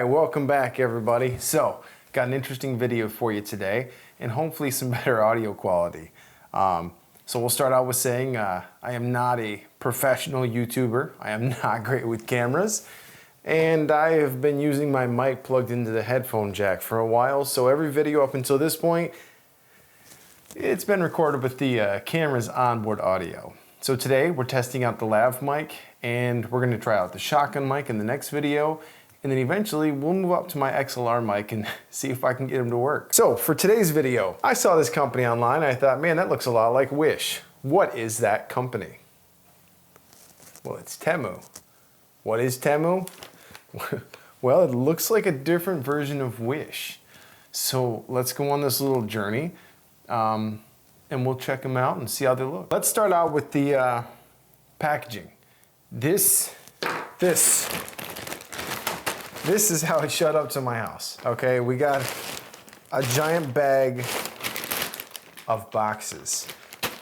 welcome back everybody. So, got an interesting video for you today and hopefully some better audio quality. So we'll start out with saying I am not a professional YouTuber. I am not great with cameras. And I have been using my mic plugged into the headphone jack for a while. So every video up until this point, it's been recorded with the camera's onboard audio. So today we're testing out the lav mic and we're gonna try out the shotgun mic in the next video. And then eventually we'll move up to my XLR mic and see if I can get them to work. So for today's video, I saw this company online. I thought, man, that looks a lot like Wish. What is that company? Well, it's TEMU. What is TEMU? Well, it looks like a different version of Wish. So let's go on this little journey and we'll check them out and see how they look. Let's start out with the packaging. This is how it showed up to my house. Okay, we got a giant bag of boxes.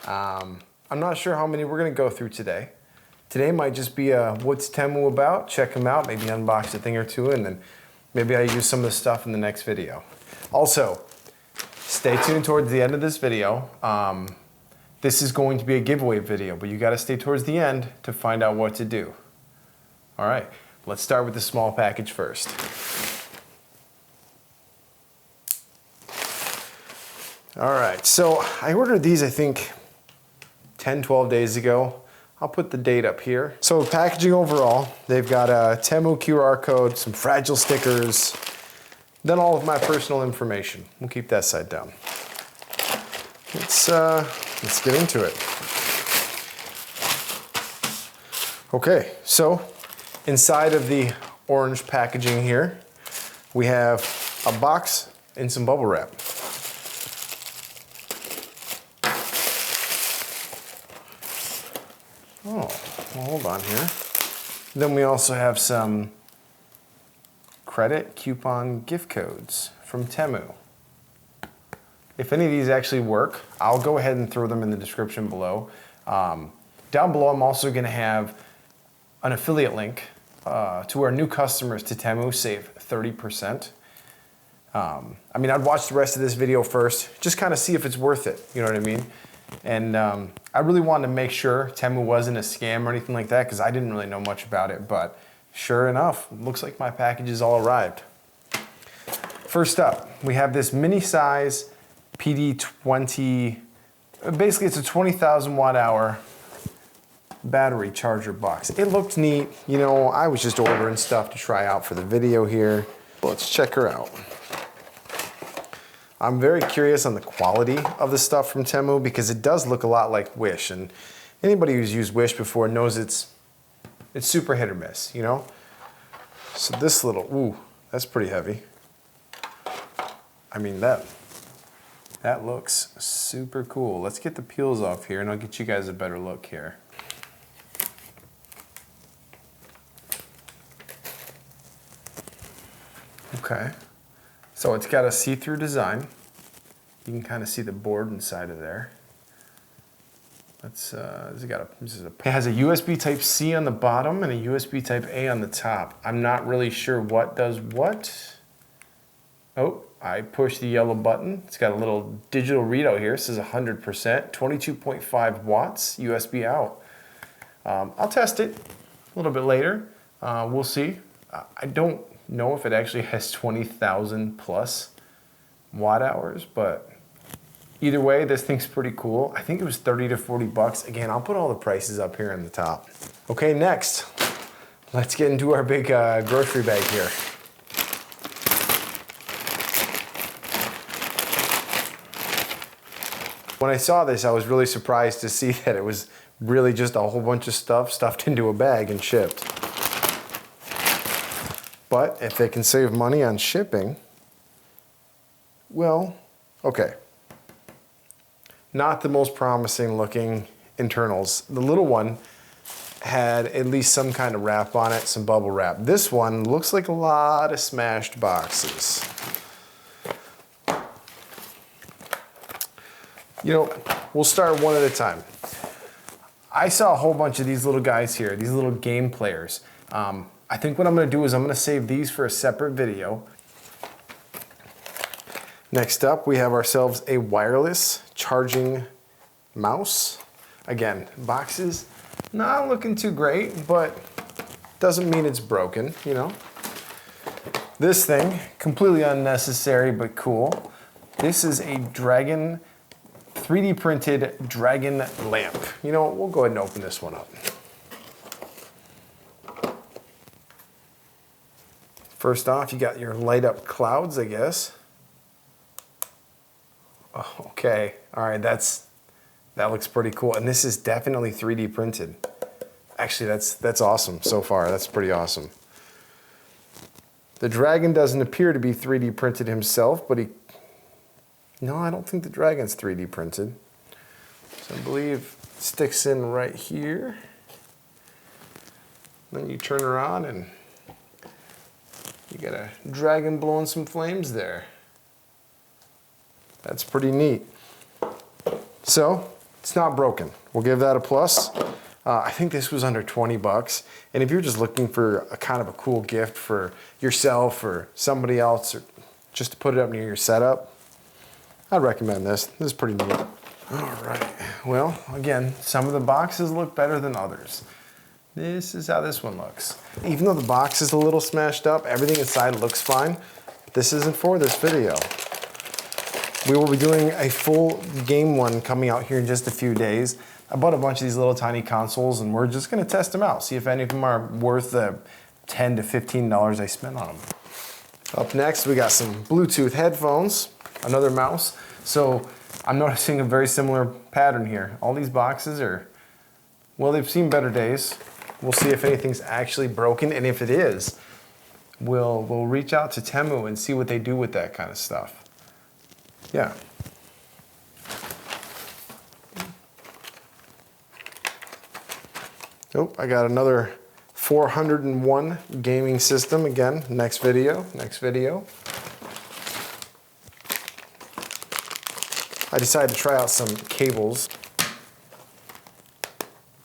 I'm not sure how many we're gonna go through today. Today might just be a what's TEMU about, check them out, maybe unbox a thing or two, and then maybe I use some of the stuff in the next video. Also, stay tuned towards the end of this video. This is going to be a giveaway video, but you gotta stay towards the end to find out what to do. All right, let's start with the small package first. All right, so I ordered these, I think, 10, 12 days ago. I'll put the date up here. So packaging overall, they've got a TEMU QR code, some fragile stickers, then all of my personal information. We'll keep that side down. Let's get into it. Okay, so inside of the orange packaging here, we have a box and some bubble wrap. Oh, well, hold on here. Then we also have some credit coupon gift codes from TEMU. If any of these actually work, I'll go ahead and throw them in the description below. Down below, I'm also gonna have an affiliate link to our new customers to TEMU save 30%. I mean, I'd watch the rest of this video first, just kind of see if it's worth it, you know what I mean? And I really wanted to make sure TEMU wasn't a scam or anything like that because I didn't really know much about it, but sure enough, looks like my packages all arrived. First up, we have this mini size PD20, basically it's a 20,000 watt hour battery charger box. It looked neat. You know, I was just ordering stuff to try out for the video here. Let's check her out. I'm very curious on the quality of the stuff from TEMU because it does look a lot like Wish, and anybody who's used Wish before knows it's super hit or miss, you know? So this little, ooh, that's pretty heavy. I mean, that looks super cool. Let's get the peels off here and I'll get you guys a better look here. Okay, so it's got a see-through design. You can kind of see the board inside of there. It has a USB Type-C on the bottom and a USB Type-A on the top. I'm not really sure what does what. Oh, I pushed the yellow button. It's got a little digital readout here. It says 100%, 22.5 watts USB out. I'll test it a little bit later. We'll see. I don't know if it actually has 20,000 plus watt hours, but either way, this thing's pretty cool. I think it was 30 to 40 bucks. Again, I'll put all the prices up here on the top. Okay, next, let's get into our big grocery bag here. When I saw this, I was really surprised to see that it was really just a whole bunch of stuff stuffed into a bag and shipped. But if they can save money on shipping, well, okay. Not the most promising looking internals. The little one had at least some kind of wrap on it, some bubble wrap. This one looks like a lot of smashed boxes. You know, we'll start one at a time. I saw a whole bunch of these little guys here, these little game players. I I think what I'm gonna do is I'm gonna save these for a separate video. Next up, we have ourselves a wireless charging mouse. Again, boxes, not looking too great, but doesn't mean it's broken, you know. This thing, completely unnecessary, but cool. This is a Dragon, 3D printed Dragon lamp. You know what, we'll go ahead and open this one up. First off, you got your light up clouds, I guess. Oh, okay, all right, that looks pretty cool. And this is definitely 3D printed. Actually, that's awesome so far. That's pretty awesome. The Dragon doesn't appear to be 3D printed himself, but no, I don't think the Dragon's 3D printed. So I believe it sticks in right here. Then you turn around and you got a Dragon blowing some flames there. That's pretty neat. So, it's not broken. We'll give that a plus. I think this was under 20 bucks. And if you're just looking for a kind of a cool gift for yourself or somebody else, or just to put it up near your setup, I'd recommend this. This is pretty neat. All right, well, again, some of the boxes look better than others. This is how this one looks. Even though the box is a little smashed up, everything inside looks fine. This isn't for this video. We will be doing a full game one coming out here in just a few days. I bought a bunch of these little tiny consoles and we're just gonna test them out, see if any of them are worth the $10 to $15 I spent on them. Up next, we got some Bluetooth headphones, another mouse. So I'm noticing a very similar pattern here. All these boxes are, well, they've seen better days. We'll see if anything's actually broken, and if it is, we'll reach out to TEMU and see what they do with that kind of stuff. Yeah. Oh, I got another 401 gaming system again. Next video. I decided to try out some cables.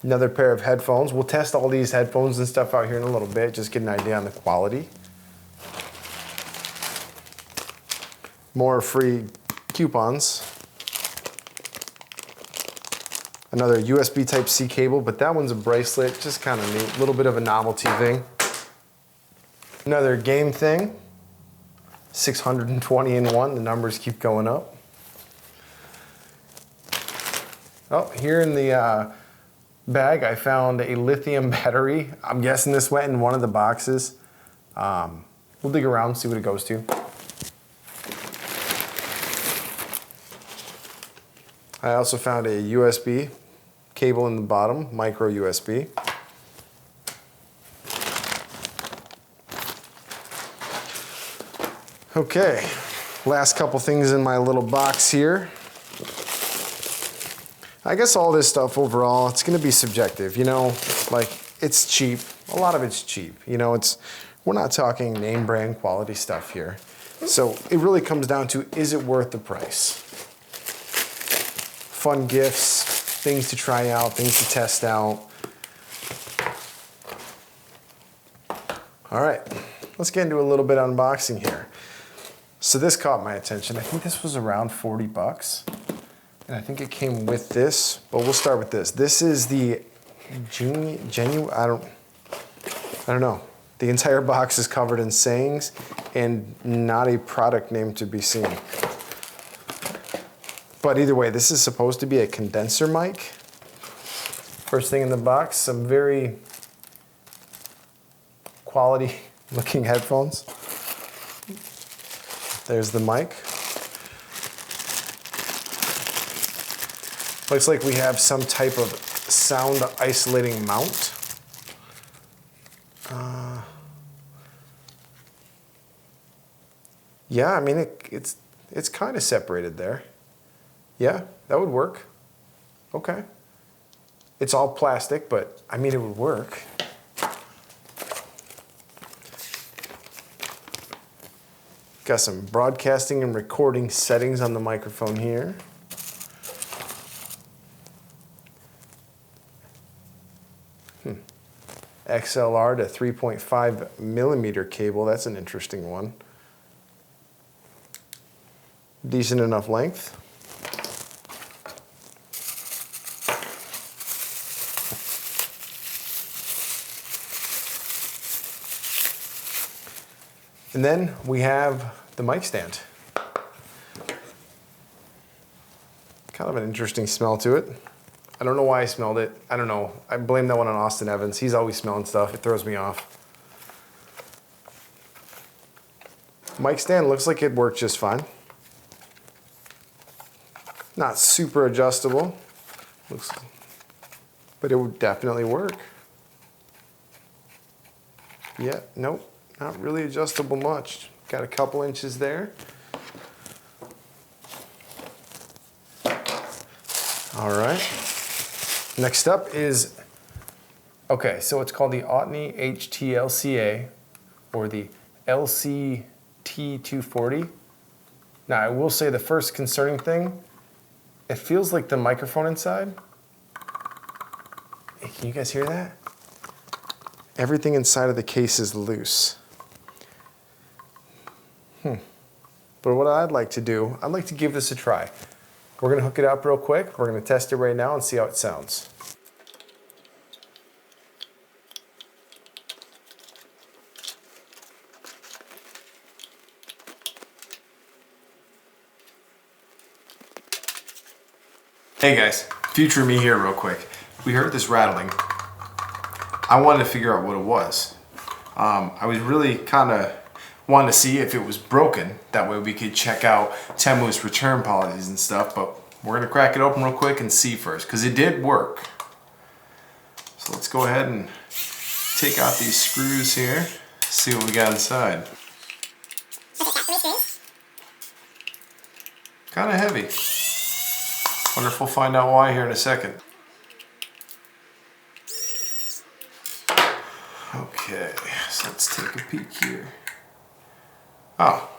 Another pair of headphones. We'll test all these headphones and stuff out here in a little bit, just get an idea on the quality. More free coupons. Another USB Type-C cable, but that one's a bracelet, just kind of neat, a little bit of a novelty thing. Another game thing, 620 in one, the numbers keep going up. Oh, here in the bag, I found a lithium battery. I'm guessing this went in one of the boxes. We'll dig around, see what it goes to. I also found a USB cable in the bottom, micro USB. Okay, last couple things in my little box here. I guess all this stuff overall, it's gonna be subjective, you know, like it's cheap. A lot of it's cheap, you know, we're not talking name brand quality stuff here. So it really comes down to, is it worth the price? Fun gifts, things to try out, things to test out. All right, let's get into a little bit of unboxing here. So this caught my attention. I think this was around 40 bucks. And I think it came with this, but we'll start with this. This is the genuine, I don't know. The entire box is covered in sayings and not a product name to be seen. But either way, this is supposed to be a condenser mic. First thing in the box, some very quality looking headphones. There's the mic. Looks like we have some type of sound isolating mount. Yeah, I mean, it's kind of separated there. Yeah, that would work. Okay. It's all plastic, but I mean, it would work. Got some broadcasting and recording settings on the microphone here. XLR to 3.5 millimeter cable. That's an interesting one. Decent enough length. And then we have the mic stand. Kind of an interesting smell to it. I don't know why I smelled it. I don't know. I blame that one on Austin Evans. He's always smelling stuff. It throws me off. Mic stand looks like it worked just fine. Not super adjustable. But it would definitely work. Yeah, nope, not really adjustable much. Got a couple inches there. All right. Next up is, okay, so it's called the Otney HT-LCA or the LCT240. Now I will say the first concerning thing, it feels like the microphone inside. Hey, can you guys hear that? Everything inside of the case is loose. But what I'd like to do, I'd like to give this a try. We're gonna hook it up real quick. We're gonna test it right now and see how it sounds. Hey guys, future me here real quick. We heard this rattling. I wanted to figure out what it was. I was really kind of wanting to see if it was broken. That way we could check out TEMU's return policies and stuff, but we're gonna crack it open real quick and see first, because it did work. So let's go ahead and take out these screws here, see what we got inside. Kind of heavy. Wonder if we'll find out why here in a second. Okay, so let's take a peek here. Oh,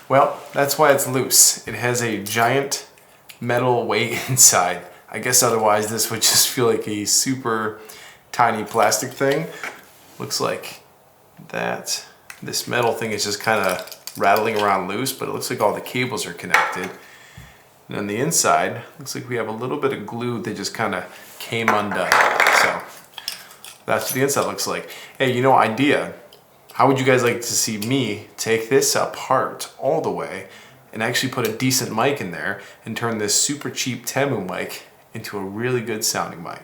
well, that's why it's loose. It has a giant metal weight inside. I guess otherwise this would just feel like a super tiny plastic thing. Looks like that. This metal thing is just kind of rattling around loose, but it looks like all the cables are connected. And on the inside, looks like we have a little bit of glue that just kind of came undone. So that's what the inside looks like. Hey, you know, idea. How would you guys like to see me take this apart all the way and actually put a decent mic in there and turn this super cheap TEMU mic into a really good sounding mic?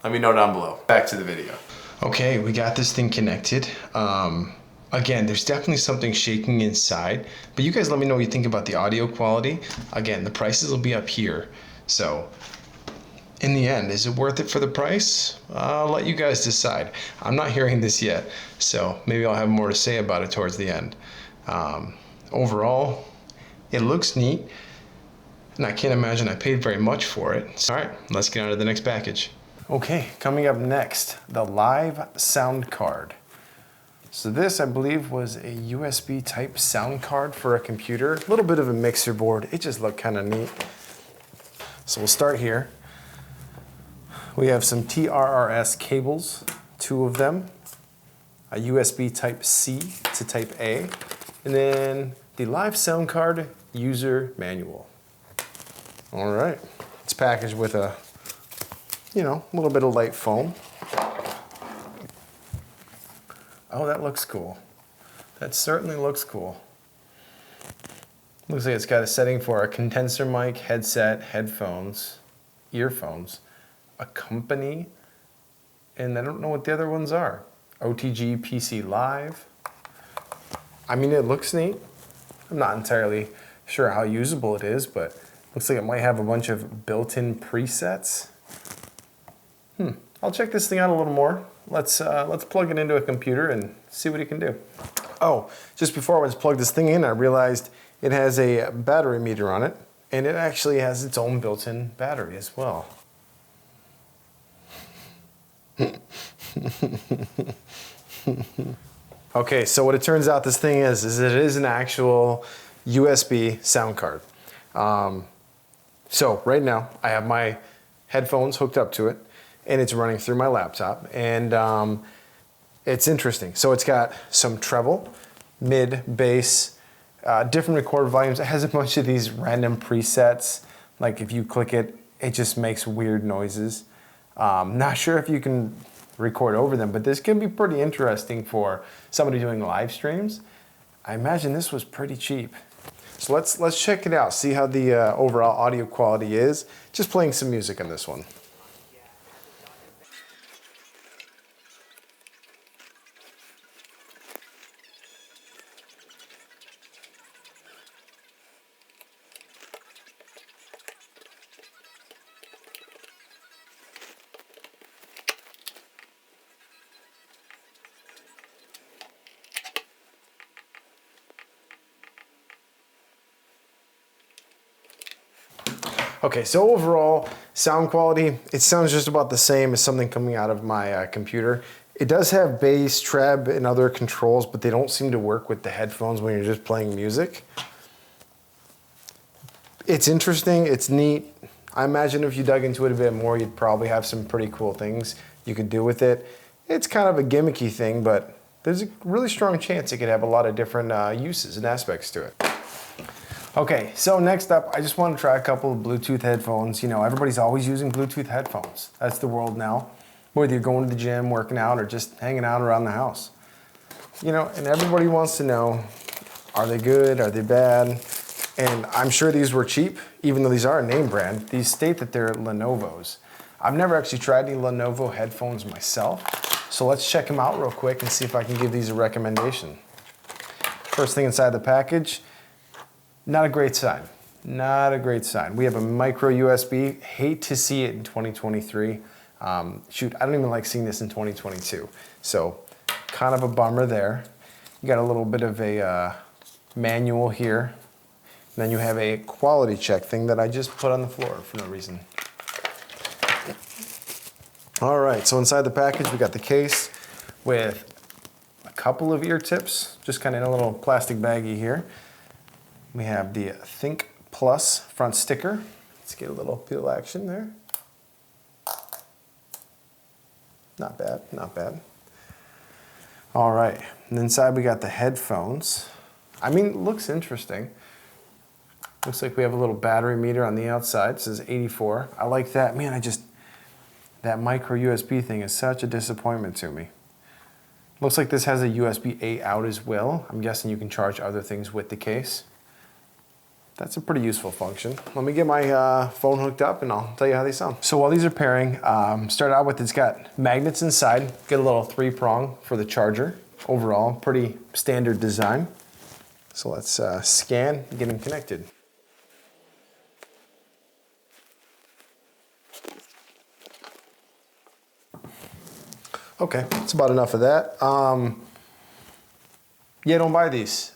Let me know down below. Back to the video. Okay, we got this thing connected. Again, there's definitely something shaking inside, but you guys let me know what you think about the audio quality. Again, the prices will be up here. So in the end, is it worth it for the price? I'll let you guys decide. I'm not hearing this yet, so maybe I'll have more to say about it towards the end. Overall, it looks neat, and I can't imagine I paid very much for it. So, all right, let's get on to the next package. Okay, coming up next, the live sound card. So this, I believe, was a USB type sound card for a computer. A little bit of a mixer board. It just looked kind of neat. So we'll start here. We have some TRRS cables, 2 of them, a USB type C to type A, and then the live sound card user manual. All right, it's packaged with a, a little bit of light foam. Oh, that looks cool. That certainly looks cool. Looks like it's got a setting for a condenser mic, headset, headphones, earphones, a company, and I don't know what the other ones are. OTG PC Live. I mean, it looks neat. I'm not entirely sure how usable it is, but looks like it might have a bunch of built-in presets. I'll check this thing out a little more. Let's plug it into a computer and see what it can do. Oh, just before I went to plug this thing in, I realized it has a battery meter on it, and it actually has its own built-in battery as well. Okay, so what it turns out this thing is it is an actual USB sound card. So right now I have my headphones hooked up to it, and it's running through my laptop. And it's interesting. So it's got some treble, mid, bass, different record volumes. It has a bunch of these random presets. Like if you click it, it just makes weird noises. Not sure if you can record over them, but this can be pretty interesting for somebody doing live streams. I imagine this was pretty cheap. So let's check it out, see how the overall audio quality is. Just playing some music on this one. Okay, so overall, sound quality, it sounds just about the same as something coming out of my computer. It does have bass, treb, and other controls, but they don't seem to work with the headphones when you're just playing music. It's interesting, it's neat. I imagine if you dug into it a bit more, you'd probably have some pretty cool things you could do with it. It's kind of a gimmicky thing, but there's a really strong chance it could have a lot of different uses and aspects to it. Okay, so next up, I just want to try a couple of Bluetooth headphones. You know, everybody's always using Bluetooth headphones. That's the world now. Whether you're going to the gym, working out, or just hanging out around the house. You know, and everybody wants to know, are they good, are they bad? And I'm sure these were cheap, even though these are a name brand. These state that they're Lenovo's. I've never actually tried any Lenovo headphones myself, so let's check them out real quick and see if I can give these a recommendation. First thing inside the package, not a great sign. Not a great sign. We have a micro USB. Hate to see it in 2023. Shoot, I don't even like seeing this in 2022. So kind of a bummer there. You got a little bit of a manual here. And then you have a quality check thing that I just put on the floor for no reason. All right, so inside the package, we got the case with a couple of ear tips, just kind of in a little plastic baggie here. We have the Think Plus front sticker. Let's get a little peel action there. Not bad, not bad. All right, and inside we got the headphones. I mean, it looks interesting. Looks like we have a little battery meter on the outside. It says 84. I like that. Man, that micro USB thing is such a disappointment to me. Looks like this has a USB-A out as well. I'm guessing you can charge other things with the case. That's a pretty useful function. Let me get my phone hooked up and I'll tell you how they sound. So while these are pairing, start out with, it's got magnets inside. Get a little 3-prong for the charger. Overall, pretty standard design. So let's scan and get them connected. Okay, that's about enough of that. Yeah, don't buy these.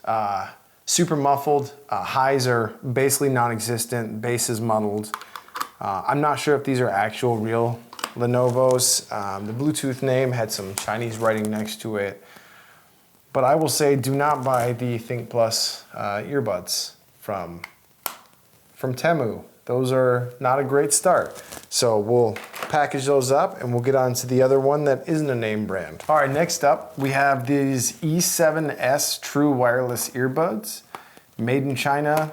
Super muffled, highs are basically non-existent, bass is muddled. I'm not sure if these are actual real Lenovo's. The Bluetooth name had some Chinese writing next to it. But I will say do not buy the Think Plus earbuds from TEMU. Those are not a great start. So we'll package those up and we'll get on to the other one that isn't a name brand. All right, next up we have these E7S True Wireless Earbuds, made in China.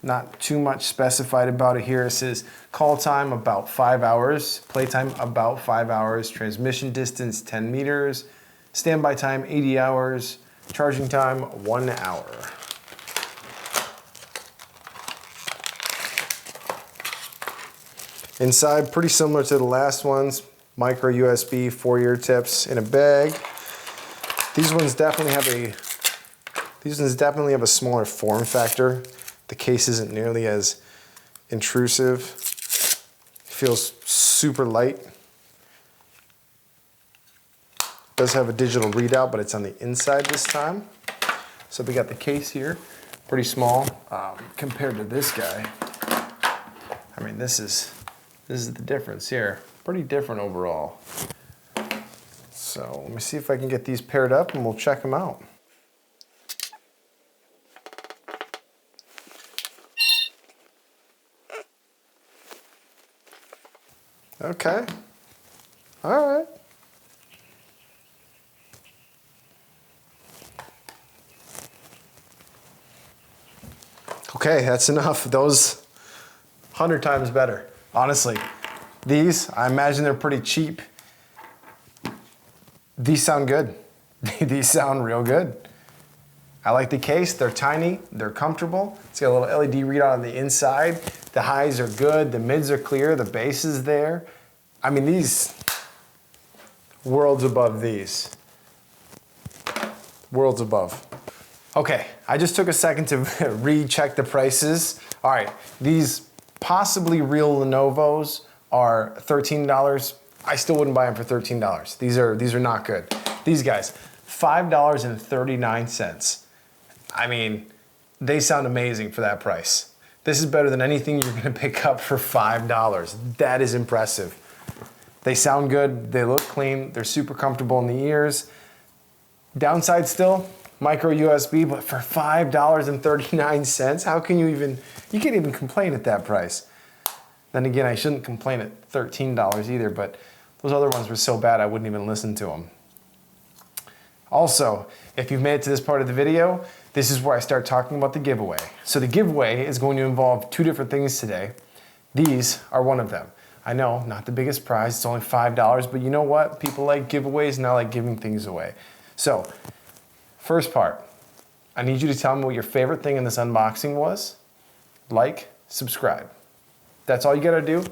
Not too much specified about it here. It says call time about 5 hours, playtime about 5 hours, transmission distance 10 meters, standby time 80 hours, charging time 1 hour. Inside, pretty similar to the last ones, micro USB 4-ear tips in a bag. These ones definitely have a smaller form factor. The case isn't nearly as intrusive. Feels super light. Does have a digital readout, but it's on the inside this time. So we got the case here, pretty small compared to this guy. I mean, this is the difference here. Pretty different overall. So let me see if I can get these paired up and we'll check them out. Okay. All right. Okay, that's enough. Those 100 times better. Honestly, these, I imagine they're pretty cheap. These sound good. These sound real good. I like the case. They're tiny, they're comfortable. It's got a little LED readout on the inside. The highs are good, the mids are clear, the bass is there. I mean, these, worlds above these. Worlds above. Okay, I just took a second to recheck the prices. All right, these possibly real Lenovos are $13. I still wouldn't buy them for $13. These are not good. These guys, $5.39. I mean, they sound amazing for that price. This is better than anything you're gonna pick up for $5. That is impressive. They sound good, they look clean, they're super comfortable in the ears. Downside still, micro USB, but for $5.39, how can you can't even complain at that price. Then again, I shouldn't complain at $13 either, but those other ones were so bad I wouldn't even listen to them. Also, if you've made it to this part of the video, this is where I start talking about the giveaway. So the giveaway is going to involve two different things today. These are one of them. I know, not the biggest prize, it's only $5, but you know what? People like giveaways and I like giving things away. So, first part, I need you to tell me what your favorite thing in this unboxing was. Like, subscribe. That's all you gotta do.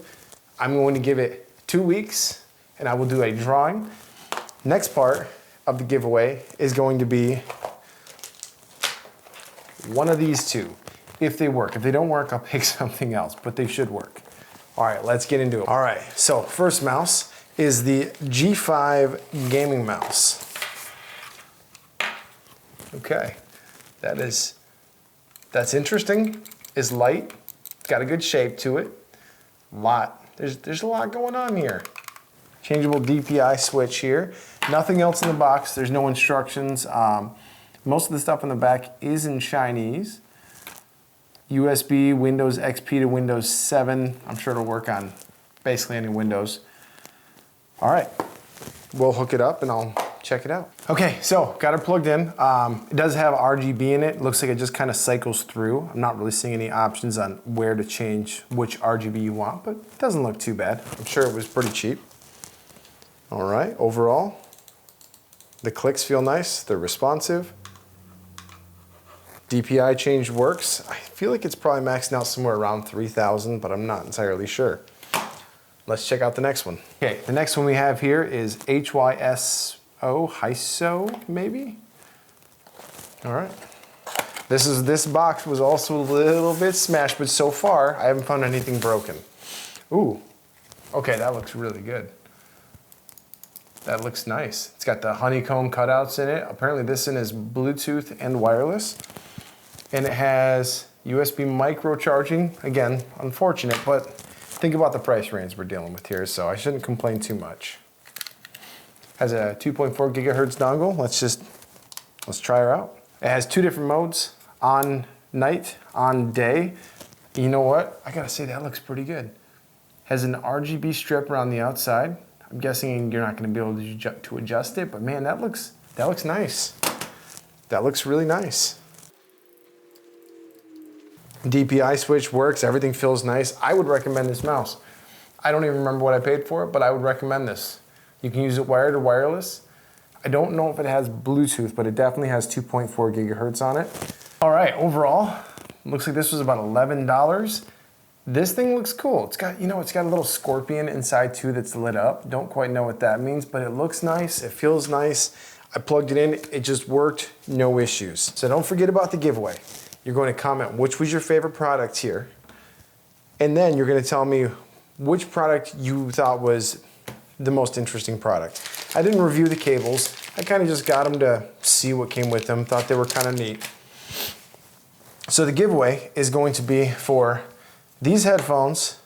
I'm going to give it 2 weeks and I will do a drawing. Next part of the giveaway is going to be one of these two, if they work. If they don't work, I'll pick something else, but they should work. All right, let's get into it. All right, so first mouse is the G5 gaming mouse. Okay, that's interesting. It's light, it's got a good shape to it. There's a lot going on here. Changeable DPI switch here. Nothing else in the box, there's no instructions. Most of the stuff on the back is in Chinese. USB, Windows XP to Windows 7. I'm sure it'll work on basically any Windows. All right, we'll hook it up and I'll check it out. Okay, so got it plugged in. It does have RGB in it. Looks like it just kind of cycles through. I'm not really seeing any options on where to change which RGB you want, but it doesn't look too bad. I'm sure it was pretty cheap. All right, overall, the clicks feel nice. They're responsive. DPI change works. I feel like it's probably maxing out somewhere around 3,000, but I'm not entirely sure. Let's check out the next one. Okay, the next one we have here is HYSO, maybe? All right. This box was also a little bit smashed, but so far I haven't found anything broken. Ooh, okay, that looks really good. That looks nice. It's got the honeycomb cutouts in it. Apparently this one is Bluetooth and wireless. And it has USB micro charging. Again, unfortunate, but think about the price range we're dealing with here, so I shouldn't complain too much. Has a 2.4 gigahertz dongle. Let's try her out. It has two different modes, on night, on day. You know what? I gotta say that looks pretty good. Has an RGB strip around the outside. I'm guessing you're not gonna be able to adjust it, but man, that looks nice. That looks really nice. DPI switch works, everything feels nice. I would recommend this mouse. I don't even remember what I paid for it, but I would recommend this. You can use it wired or wireless. I don't know if it has Bluetooth, but it definitely has 2.4 gigahertz on it. All right, overall, looks like this was about $11. This thing looks cool. It's got a little scorpion inside too that's lit up. Don't quite know what that means, but it looks nice, it feels nice. I plugged it in, it just worked, no issues. So don't forget about the giveaway. You're going to comment which was your favorite product here, and then you're going to tell me which product you thought was the most interesting product. I didn't review the cables. I kind of just got them to see what came with them, thought they were kind of neat. So the giveaway is going to be for these headphones,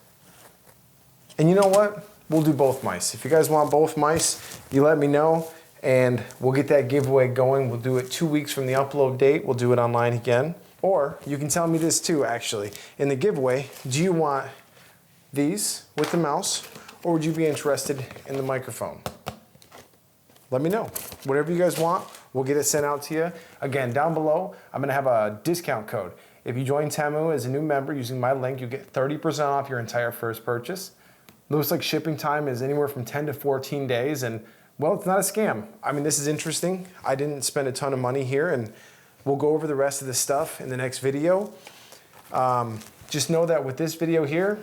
and you know what? We'll do both mice. If you guys want both mice, you let me know, and we'll get that giveaway going. We'll do it 2 weeks from the upload date. We'll do it online again. Or you can tell me this too, actually. In the giveaway, do you want these with the mouse, or would you be interested in the microphone? Let me know. Whatever you guys want, we'll get it sent out to you. Again, down below, I'm gonna have a discount code. If you join TEMU as a new member using my link, you get 30% off your entire first purchase. Looks like shipping time is anywhere from 10 to 14 days, and well, it's not a scam. I mean, this is interesting. I didn't spend a ton of money here, and we'll go over the rest of the stuff in the next video. Just know that with this video here,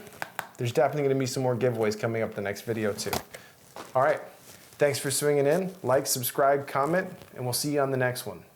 there's definitely gonna be some more giveaways coming up the next video too. All right, thanks for swinging in. Like, subscribe, comment, and we'll see you on the next one.